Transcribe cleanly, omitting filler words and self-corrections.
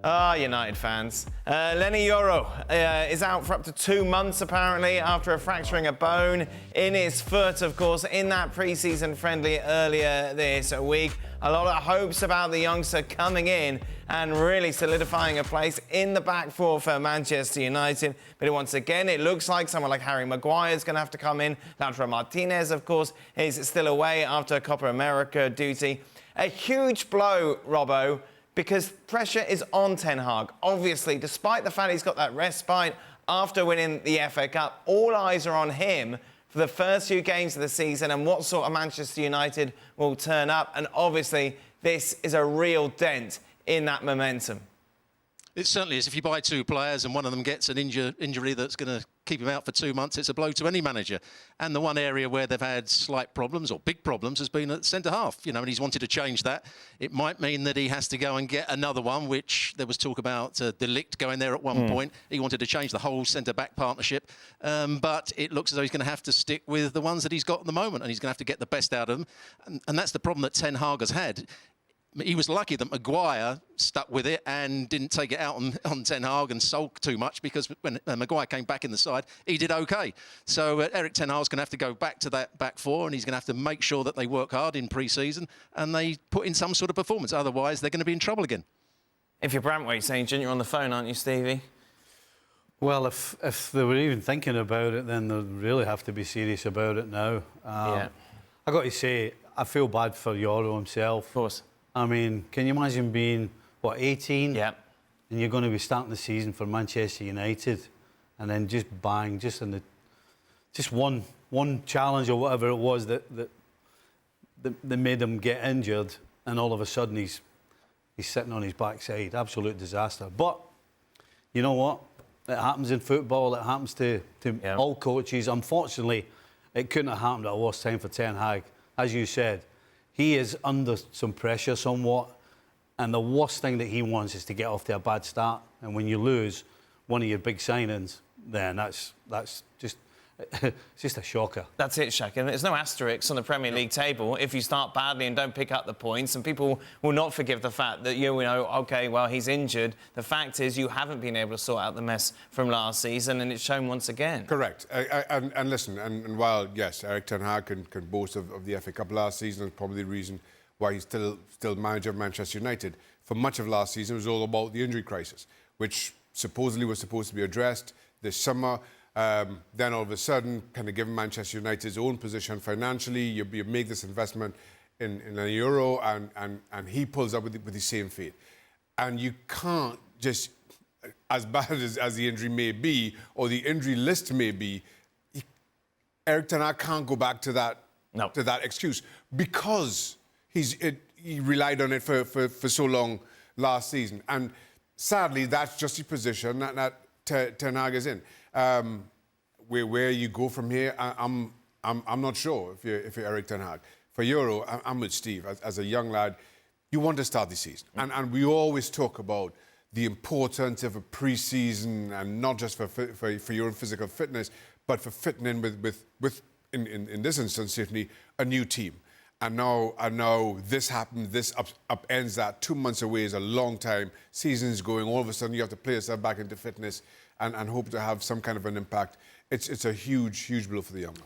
United fans. Leny Yoro is out for up to 2 months, apparently, after fracturing a bone in his foot, of course, in that pre-season friendly earlier this week. A lot of hopes about the youngster coming in and really solidifying a place in the back four for Manchester United. But once again, it looks like someone like Harry Maguire is going to have to come in. Lautaro Martinez, of course, is still away after Copa America duty. A huge blow, Robbo, because pressure is on Ten Hag. Obviously, despite the fact he's got that respite after winning the FA Cup, all eyes are on him for the first few games of the season and what sort of Manchester United will turn up. And obviously, this is a real dent in that momentum. It certainly is. If you buy two players and one of them gets an injury that's going to keep him out for 2 months, it's a blow to any manager. And the one area where they've had slight problems or big problems has been at centre-half, and he's wanted to change that. It might mean that he has to go and get another one, which there was talk about De Ligt going there at one point. He wanted to change the whole centre-back partnership. But it looks as though he's going to have to stick with the ones that he's got at the moment, and he's going to have to get the best out of them. And that's the problem that Ten Hag has had. He was lucky that Maguire stuck with it and didn't take it out on Ten Hag and sulk too much, because when Maguire came back in the side, he did OK. So Eric Ten Hag's going to have to go back to that back four, and he's going to have to make sure that they work hard in pre-season and they put in some sort of performance. Otherwise, they're going to be in trouble again. If you're Brantwaite saying, you're on the phone, aren't you, Stevie? Well, if they were even thinking about it, then they'd really have to be serious about it now. Yeah. I got to say, I feel bad for Yoro himself. Of course. I mean, can you imagine being, 18? Yeah. And you're going to be starting the season for Manchester United, and then just bang, just one challenge or whatever it was that made him get injured, and all of a sudden he's sitting on his backside. Absolute disaster. But you know what? It happens in football. It happens to all coaches. Unfortunately, it couldn't have happened at a worse time for Ten Hag. As you said, he is under some pressure somewhat, and the worst thing that he wants is to get off to a bad start. And when you lose one of your big signings, then that's just it's just a shocker. That's it, Shaka. There's no asterisks on the Premier League table if you start badly and don't pick up the points, and people will not forgive the fact that OK, well, he's injured. The fact is you haven't been able to sort out the mess from last season, and it's shown once again. Correct. And listen, and while, yes, Eric Ten Hag can boast of the FA Cup last season, it's probably the reason why he's still manager of Manchester United. For much of last season, it was all about the injury crisis, which supposedly was supposed to be addressed this summer. Then all of a sudden, kind of given Manchester United's own position financially, you make this investment in Leny Yoro, and he pulls up with the same fate. And you can't just, as bad as the injury may be, or the injury list may be, Eric Ten Hag can't go back to that excuse, because he relied on it for so long last season. And sadly, that's just the position that Ten Hag is in. Where you go from here, I'm not sure if you're Eric Ten Hag. For Yoro, I'm with Steve. As a young lad, you want to start the season, and we always talk about the importance of a pre-season, and not just for your own physical fitness, but for fitting in with in this instance certainly a new team. And now this happened. This upends that. 2 months away is a long time. Season's going. All of a sudden, you have to play yourself back into fitness and hope to have some kind of an impact. It's a huge blow for the young man.